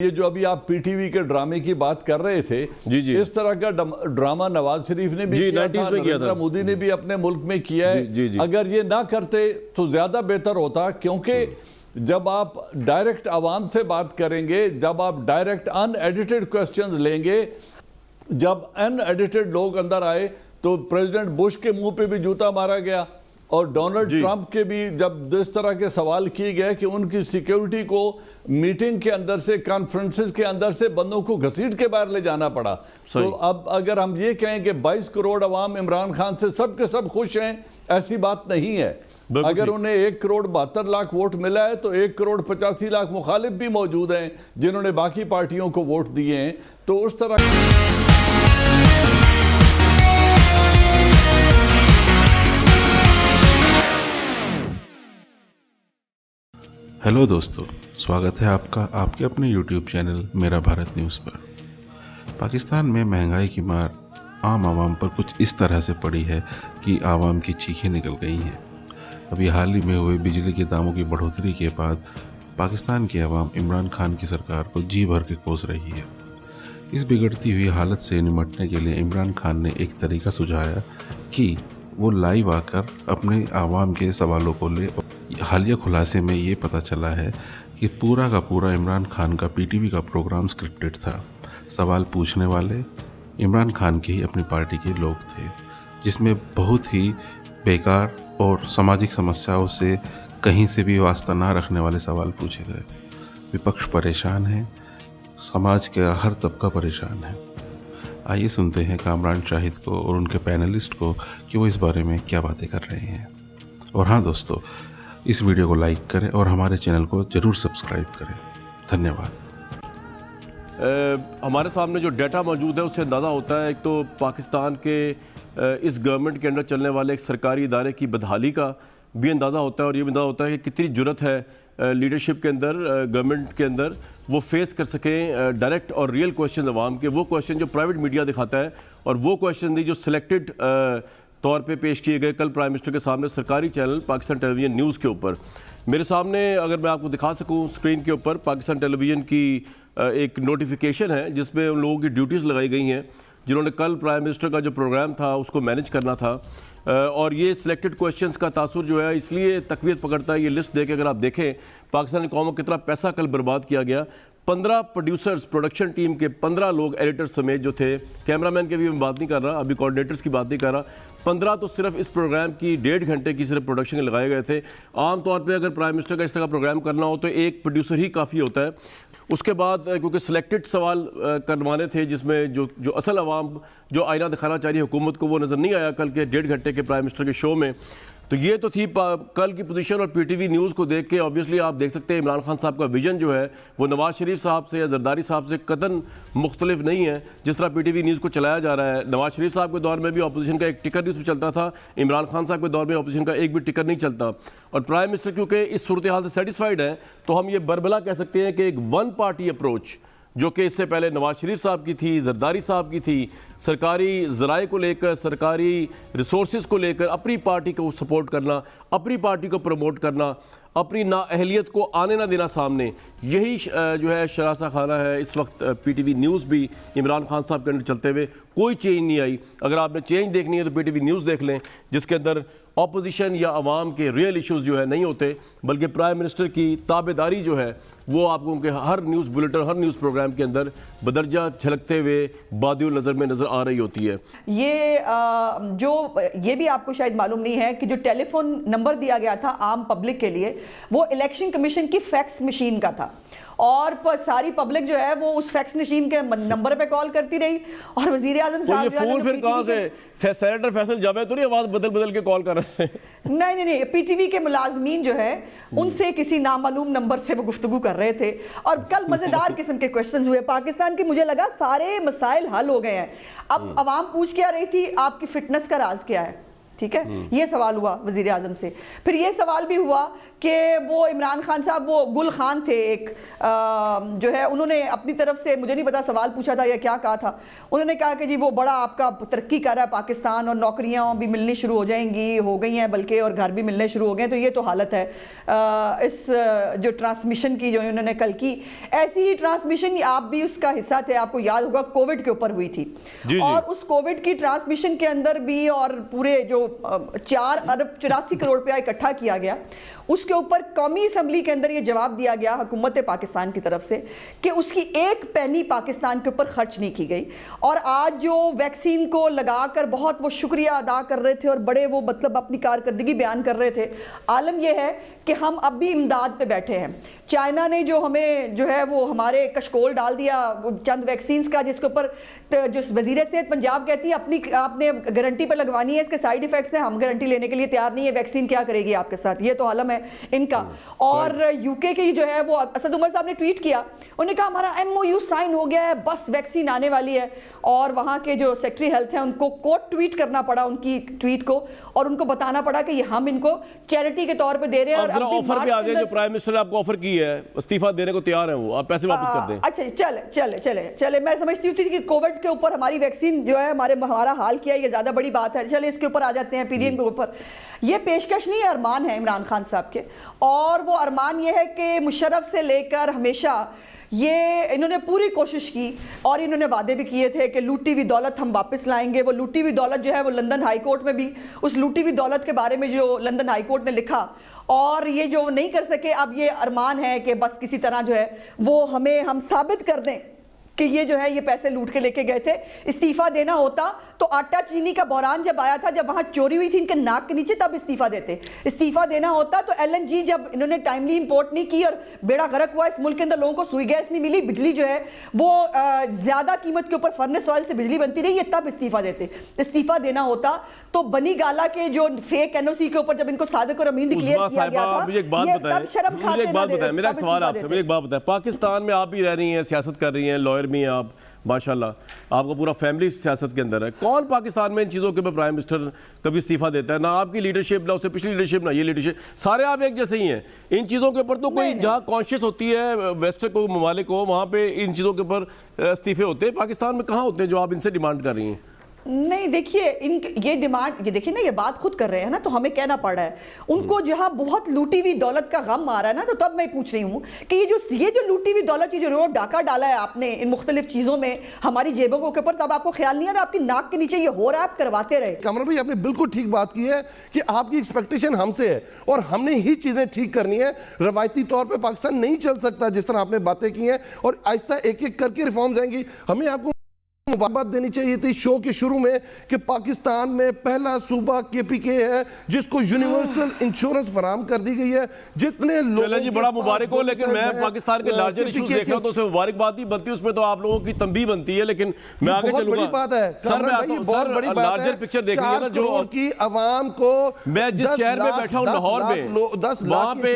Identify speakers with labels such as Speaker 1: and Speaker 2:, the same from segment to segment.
Speaker 1: یہ جو ابھی آپ پی ٹی وی کے ڈرامے کی بات کر رہے تھے، اس طرح کا ڈرامہ نواز شریف نے بھی کیا تھا، نریندر مودی نے بھی اپنے ملک میں کیا ہے۔ اگر یہ نہ کرتے تو زیادہ بہتر ہوتا، کیونکہ جب آپ ڈائریکٹ عوام سے بات کریں گے، جب آپ ڈائریکٹ ان ایڈیٹڈ کوسچنز لیں گے، جب ان ایڈیٹڈ لوگ اندر آئے تو پریزیڈنٹ بش کے منہ پہ بھی جوتا مارا گیا، اور ڈونلڈ ٹرمپ کے بھی جب اس طرح کے سوال کیے گئے کہ ان کی سیکیورٹی کو میٹنگ کے اندر سے، کانفرنسز کے اندر سے بندوں کو گھسیٹ کے باہر لے جانا پڑا۔ تو اب اگر ہم یہ کہیں کہ 22 کروڑ عوام عمران خان سے سب کے سب خوش ہیں، ایسی بات نہیں ہے۔ اگر انہیں 1 کروڑ 72 لاکھ ووٹ ملا ہے تو 1 کروڑ 85 لاکھ مخالف بھی موجود ہیں جنہوں نے باقی پارٹیوں کو ووٹ دیے ہیں۔ تو اس طرح
Speaker 2: ہیلو دوستو، سواگت ہے آپ کا آپ کے اپنے یوٹیوب چینل میرا بھارت نیوز پر۔ پاکستان میں مہنگائی کی مار عام عوام پر کچھ اس طرح سے پڑی ہے کہ عوام کی چیخیں نکل گئی ہیں۔ ابھی حال ہی میں ہوئے بجلی کے داموں کی بڑھوتری کے بعد پاکستان کی عوام عمران خان کی سرکار کو جی بھر کے کوس رہی ہے۔ اس بگڑتی ہوئی حالت سے نمٹنے کے لیے عمران خان نے ایک طریقہ سجھایا کہ وہ لائیو آ کر اپنے عوام کے سوالوں کو لے۔ حالیہ خلاصے میں یہ پتہ چلا ہے کہ پورا کا پورا عمران خان کا پی ٹی وی کا پروگرام سکرپٹڈ تھا۔ سوال پوچھنے والے عمران خان کی ہی اپنی پارٹی کے لوگ تھے، جس میں بہت ہی بیکار اور سماجک سمسیاؤں سے کہیں سے بھی واسطہ نہ رکھنے والے سوال پوچھے گئے۔ وپکش پریشان ہے، سماج کا ہر طبقہ پریشان ہے۔ آئیے سنتے ہیں کامران شاہد کو اور ان کے پینلسٹ کو کہ وہ اس بارے میں کیا باتیں کر رہے ہیں۔ اور ہاں دوستو، اس ویڈیو کو لائک کریں اور ہمارے چینل کو ضرور سبسکرائب کریں۔ دھنیہ واد۔
Speaker 3: ہمارے سامنے جو ڈیٹا موجود ہے اس سے اندازہ ہوتا ہے، ایک تو پاکستان کے اس گورنمنٹ کے اندر چلنے والے ایک سرکاری ادارے کی بدحالی کا بھی اندازہ ہوتا ہے، اور یہ بھی اندازہ ہوتا ہے کہ کتنی جرت ہے لیڈرشپ کے اندر، گورنمنٹ کے اندر، وہ فیس کر سکیں ڈائریکٹ اور ریئل کویشچن عوام کے، وہ کویشچن جو پرائیویٹ میڈیا دکھاتا ہے، اور وہ کویشچن نہیں جو سلیکٹڈ طور پہ پیش کیے گئے کل پرائم منسٹر کے سامنے سرکاری چینل پاکستان ٹیلی ویژن نیوز کے اوپر۔ میرے سامنے اگر میں آپ کو دکھا سکوں اسکرین کے اوپر، پاکستان ٹیلی ویژن کی ایک نوٹیفیکیشن ہے جس میں ان لوگوں کی ڈیوٹیز لگائی گئی ہیں جنہوں نے کل پرائم منسٹر کا جو پروگرام تھا اس کو مینیج کرنا تھا، اور یہ سلیکٹڈ کویشچنز کا تاثر جو ہے اس لیے تقویت پکڑتا ہے۔ یہ لسٹ دے کے اگر آپ دیکھیں پاکستانی قوم کو کتنا پیسہ کل برباد کیا گیا۔ 15 پروڈیوسرز، پروڈکشن ٹیم کے 15 لوگ، ایڈیٹرز سمیت جو تھے، کیمرہ مین کے بھی میں بات نہیں کر رہا، ابھی کوآرڈینیٹرز کی بات نہیں کر رہا، 15 تو صرف اس پروگرام کی 1.5 گھنٹے کی صرف پروڈکشن کے لگائے گئے تھے۔ عام طور پہ اگر پرائم منسٹر کا اس طرح کا پروگرام کرنا ہو تو ایک پروڈیوسر ہی کافی ہوتا ہے۔ اس کے بعد کیونکہ سلیکٹڈ سوال کروانے تھے جس میں جو اصل عوام جو آئینہ دکھانا چاہ رہی حکومت کو وہ نظر نہیں آیا کل کے 1.5 گھنٹے کے پرائم منسٹر کے شو میں۔ تو یہ تو تھی کل کی پوزیشن، اور پی ٹی وی نیوز کو دیکھ کے آبویسلی آپ دیکھ سکتے ہیں عمران خان صاحب کا ویژن جو ہے وہ نواز شریف صاحب سے یا زرداری صاحب سے قطعاً مختلف نہیں ہے۔ جس طرح پی ٹی وی نیوز کو چلایا جا رہا ہے، نواز شریف صاحب کے دور میں بھی اپوزیشن کا ایک ٹکر نیوز پہ چلتا تھا، عمران خان صاحب کے دور میں اپوزیشن کا ایک بھی ٹکر نہیں چلتا، اور پرائم منسٹر کیونکہ اس صورتحال سے سیٹسفائیڈ ہے تو ہم یہ بربلا کہہ سکتے ہیں کہ ایک ون پارٹی اپروچ جو کہ اس سے پہلے نواز شریف صاحب کی تھی، زرداری صاحب کی تھی، سرکاری ذرائع کو لے کر، سرکاری ریسورسز کو لے کر اپنی پارٹی کو سپورٹ کرنا، اپنی پارٹی کو پروموٹ کرنا، اپنی نااہلیت کو آنے نہ دینا سامنے، یہی جو ہے شراسہ خانہ ہے اس وقت پی ٹی وی نیوز بھی عمران خان صاحب کے اندر چلتے ہوئے۔ کوئی چینج نہیں آئی۔ اگر آپ نے چینج دیکھنی ہے تو پی ٹی وی نیوز دیکھ لیں، جس کے اندر اپوزیشن یا عوام کے ریئل ایشوز جو ہے نہیں ہوتے، بلکہ پرائم منسٹر کی تابعداری جو ہے وہ آپ کو ان کے ہر نیوز بلیٹن، ہر نیوز پروگرام کے اندر بدرجہ جھلکتے ہوئے بادی النظر میں نظر آ رہی ہوتی ہے۔
Speaker 4: یہ بھی آپ کو شاید معلوم نہیں ہے کہ جو ٹیلی فون نمبر دیا گیا تھا عام پبلک کے لیے وہ الیکشن کمیشن کی فیکس مشین کا تھا، اور ساری پبلک جو ہے وہ اس فیکس مشین کے نمبر پہ کال کرتی رہی، اور وزیر اعظم صاحب
Speaker 3: یہ فون پھر کہاں سے سینیٹر فیصل جاوید تو نہیں آواز بدل کے کال کر رہے تھے؟
Speaker 4: نہیں، پی ٹی وی کے ملازمین جو ہے ان سے کسی نامعلوم نمبر سے وہ گفتگو کر رہے تھے، اور کل مزیدار قسم کے کویشچنز ہوئے پاکستان کی۔ مجھے لگا سارے مسائل حل ہو گئے ہیں۔ اب عوام پوچھ کیا رہی تھی، آپ کی فٹنس کا راز کیا ہے؟ ٹھیک ہے, یہ سوال ہوا وزیر اعظم سے. پھر یہ سوال بھی ہوا کہ وہ عمران خان صاحب, وہ گل خان تھے ایک جو ہے, انہوں نے اپنی طرف سے مجھے نہیں پتا سوال پوچھا تھا یا کیا کہا تھا, انہوں نے کہا کہ جی وہ بڑا آپ کا ترقی کر رہا ہے پاکستان اور نوکریاں بھی ملنی شروع ہو جائیں گی, ہو گئی ہیں بلکہ, اور گھر بھی ملنے شروع ہو گئے ہیں. تو یہ تو حالت ہے اس جو ٹرانسمیشن کی جو انہوں نے کل کی. ایسی ہی ٹرانسمیشن آپ بھی اس کا حصہ تھے, آپ کو یاد ہوگا کووڈ کے اوپر ہوئی تھی, اور اس کووڈ کی ٹرانسمیشن کے اندر بھی اور پورے جو 4 ارب 84 کروڑ روپیہ اکٹھا کیا گیا, اس کے اوپر قومی اسمبلی کے اندر یہ جواب دیا گیا حکومت پاکستان کی طرف سے کہ اس کی ایک پینی پاکستان کے اوپر خرچ نہیں کی گئی. اور آج جو ویکسین کو لگا کر بہت وہ شکریہ ادا کر رہے تھے اور بڑے وہ مطلب اپنی کارکردگی بیان کر رہے تھے, عالم یہ ہے کہ ہم اب بھی امداد پہ بیٹھے ہیں. چائنا نے جو ہمیں جو ہے وہ ہمارے کشکول ڈال دیا چند ویکسینز کا, جس کے اوپر جو وزیر صحت پنجاب کہتی ہے اپنی آپ نے گارنٹی پہ لگوانی ہے, اس کے سائیڈ ایفیکٹس ہیں, ہم گارنٹی لینے کے لیے تیار نہیں ہے, ویکسین کیا کرے گی آپ کے ساتھ, یہ تو عالم ہے ان کا. اور یو کے کی جو ہے وہ اسد عمر صاحب نے ٹویٹ کیا, انہوں نے کہا ہمارا MOU سائن ہو گیا ہے, بس ویکسین آنے والی ہے. اور وہاں کے جو سیکٹری ہیلتھ ہیں ان کو کوٹ ٹویٹ کرنا پڑا ان کی ٹویٹ کو, اور ان کو بتانا پڑا کہ یہ ہم ان کو چیریٹی کے طور پہ دے رہے ہیں. اور
Speaker 3: آفر پہ آ جائے, جو پرائم منسٹر نے آپ کو آفر کی ہے, استعفیٰ دینے کو تیار ہیں وہ, آپ پیسے واپس کر دیں.
Speaker 4: اچھا چلے میں سمجھتی تھی کہ کووڈ کے اوپر ہماری ویکسین جو ہے ہمارا حال کیا, یہ زیادہ بڑی بات ہے. چلے اس کے اوپر آ جاتے ہیں, PDM کے اوپر. یہ پیشکش نہیں ہے, ارمان ہے عمران خان صاحب کے, اور وہ ارمان یہ ہے کہ مشرف سے لے کر ہمیشہ یہ انہوں نے پوری کوشش کی, اور انہوں نے وعدے بھی کیے تھے کہ لوٹی ہوئی دولت ہم واپس لائیں گے. وہ لوٹی ہوئی دولت جو ہے وہ لندن ہائی کورٹ میں بھی اس لوٹی ہوئی دولت کے بارے میں جو لندن ہائی کورٹ نے لکھا, اور یہ جو نہیں کر سکے, اب یہ ارمان ہے کہ بس کسی طرح جو ہے وہ ہم ثابت کر دیں کہ یہ جو ہے یہ پیسے لوٹ کے لے کے گئے تھے. استعفیٰ دینا ہوتا تو آٹا چینی کا بحران جب آیا تھا, جب وہاں چوری ہوئی تھی ان کے ناک کے نیچے, تب استعفیٰ دیتے. استعفیٰ دینا ہوتا تو LNG جب انہوں نے ٹائملی امپورٹ نہیں کی اور بیڑا غرق ہوا, اس ملک کے اندر لوگوں کو سوئی گیس نہیں ملی, بجلی جو ہے وہ زیادہ قیمت کے اوپر فرنس آئل سے بجلی بنتی رہی, یہ تب استعفیٰ دیتے. استعفیٰ دینا ہوتا تو بنی گالا کے جو فیک NOC کے اوپر جب ان کو صادق اور امین ڈکلیئر کیا گیا تھا, یہ تب شرم کھاتے نہ دے.
Speaker 3: میرا ایک سوال آپ سے, مجھے ایک بات بتائیں, پاکستان میں آپ بھی رہ رہی ہیں, سیاست کر رہی ہیں, لائر بھی ہیں آپ ماشاءاللہ, آپ کا پورا فیملی سیاست کے اندر ہے. کون پاکستان میں ان چیزوں کے اوپر پرائم منسٹر کبھی استعفیٰ دیتا ہے؟ نہ آپ کی لیڈرشپ, نہ اس سے پچھلی لیڈرشپ, نہ یہ لیڈرشپ, سارے آپ ایک جیسے ہی ہیں. ان چیزوں کے اوپر تو کوئی جہاں کانشیس ہوتی ہے ویسٹ کو ممالک کو, وہاں پہ ان چیزوں کے اوپر استعفے ہوتے ہیں. پاکستان میں کہاں ہوتے ہیں جو آپ ان سے ڈیمانڈ کر رہی ہیں؟
Speaker 4: نہیں دیکھیے, یہ ڈیمانڈ, یہ دیکھیں نا, یہ بات خود کر رہے ہیں نا, تو ہمیں کہنا پڑ رہا ہے. ان کو جہاں بہت لوٹی ہوئی دولت کا غم آ رہا ہے نا, تو تب میں پوچھ رہی ہوں کہ یہ جو لوٹی ہوئی دولت, یہ جو روڈ ڈاکہ ڈالا ہے آپ نے ان مختلف چیزوں میں ہماری جیبوں کے اوپر, تب آپ کو خیال نہیں آ رہا آپ کی ناک کے نیچے یہ ہو رہا ہے, آپ کرواتے رہے.
Speaker 5: کامران بھائی آپ نے بالکل ٹھیک بات کی ہے کہ آپ کی ایکسپیکٹیشن ہم سے ہے, اور ہم نے ہی چیزیں ٹھیک کرنی ہے. روایتی طور پہ پاکستان نہیں چل سکتا جس طرح آپ نے باتیں کی ہیں, اور آہستہ ایک ایک کر کے ریفارمز آئیں گی. ہمیں آپ کو مبارکباد دینی چاہیے تھی شو کے شروع میں کہ پاکستان میں پہلا صوبہ KPK ہے جس کو یونیورسل انشورنس فراہم کر دی گئی ہے. جتنے لوگ
Speaker 3: چلیں جی, بڑا مبارک ہو, لیکن میں پاکستان کے لارجر ایشوز دیکھ رہا ہوں تو اس میں مبارکباد نہیں بنتی, اس میں تو آپ لوگوں کی تنبیہ بنتی ہے. لیکن میں آگے چلوں گا,
Speaker 5: بہت بڑی بات ہے
Speaker 3: سر میں آتا ہوں, سر لارجر پکچر دیکھ رہی ہے نا, جو
Speaker 5: کی عوام کو
Speaker 3: میں جس شہر میں بیٹھا ہوں لاہور میں, وہاں پہ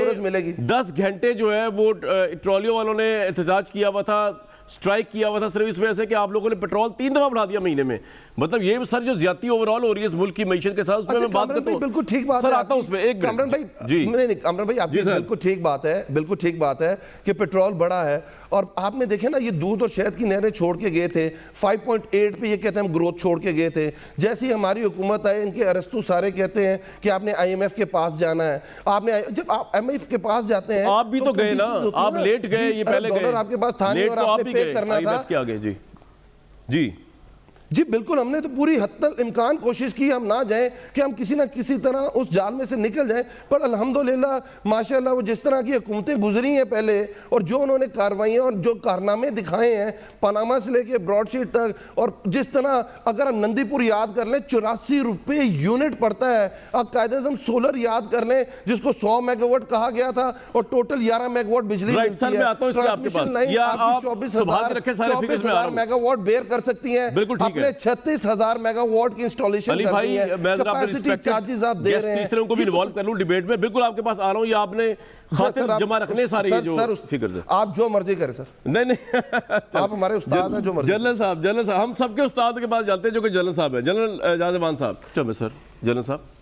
Speaker 3: 10 گھنٹے جو ہے وہ ٹرالیوں والوں نے احتجاج کیا ہوا تھا, سٹرائک کیا ہوا تھا, صرف اس وجہ سے کہ آپ لوگوں نے پیٹرول 3 دفعہ بڑھا دیا مہینے میں. مطلب یہ سر جو زیادتی اوورال ہو رہی ہے اس ملک کی معیشت کے ساتھ, اس میں میں بات کرتا ہوں.
Speaker 5: بالکل ٹھیک بات ہے
Speaker 3: سر, آتا ہوں اس میں ایک
Speaker 5: کامران بھائی.
Speaker 3: جی
Speaker 5: کامران بھائی آپ کی بالکل ٹھیک بات ہے, بالکل ٹھیک بات ہے کہ پیٹرول بڑا ہے. اور آپ نے دیکھیں نا, یہ دودھ اور شہد کی نہریں چھوڑ کے گئے تھے 5.8 پہ, یہ کہتے ہیں ہم گروتھ چھوڑ کے گئے تھے. جیسی ہماری حکومت آئے, ان کے ارسطو سارے کہتے ہیں کہ آپ نے IMF کے پاس جانا ہے. آپ نے جب آپ IMF کے پاس جاتے ہیں,
Speaker 3: آپ بھی تو گئے نا, آپ لیٹ گئے, یہ پہلے گئے,
Speaker 5: آپ کے پاس تھا نہیں, اور آپ نے پے کرنا تھا.
Speaker 3: جی
Speaker 5: جی بالکل, ہم نے تو پوری حد تک امکان کوشش کی ہم نہ جائیں, کہ ہم کسی نہ کسی طرح اس جال میں سے نکل جائیں. پر الحمدللہ ماشاءاللہ وہ جس طرح کی حکومتیں گزری ہیں پہلے, اور جو انہوں نے کاروائیاں اور جو کارنامے دکھائے ہیں پاناما سے لے کے براڈ شیٹ تک, اور جس طرح اگر ہم نندی پور یاد کر لیں 84 روپے یونٹ پڑتا ہے. اب قائد اعظم سولر یاد کر لیں جس کو 100 میگا واٹ کہا گیا تھا, اور ٹوٹل 11 میگا واٹ بجلی ملتی ہے. ٹرانسمیشن لائن آپ کی 24,000 میگا واٹ بیئر کر سکتی ہیں. 36,000 میگا واٹ کی انسٹالیشن کرنی ہے. کیپیسٹی چارجز آپ دے رہے ہیں.
Speaker 3: تیسرے ان کو بھی انوالو کر لوں ڈیبیٹ میں. بالکل آپ کے پاس آ رہا ہوں, یہ آپ نے خاطر جمع رکھنے سارے یہ جو فکرز ہیں.
Speaker 5: آپ جو مرضی کریں سر,
Speaker 3: نہیں
Speaker 5: آپ ہمارے استاد ہیں, جو مرضی.
Speaker 3: جنرل صاحب, ہم سب کے استاد کے پاس جاتے ہیں جو کہ جنرل صاحب ہیں, جنرل اعجاز امان صاحب. چلے سر, جنرل صاحب.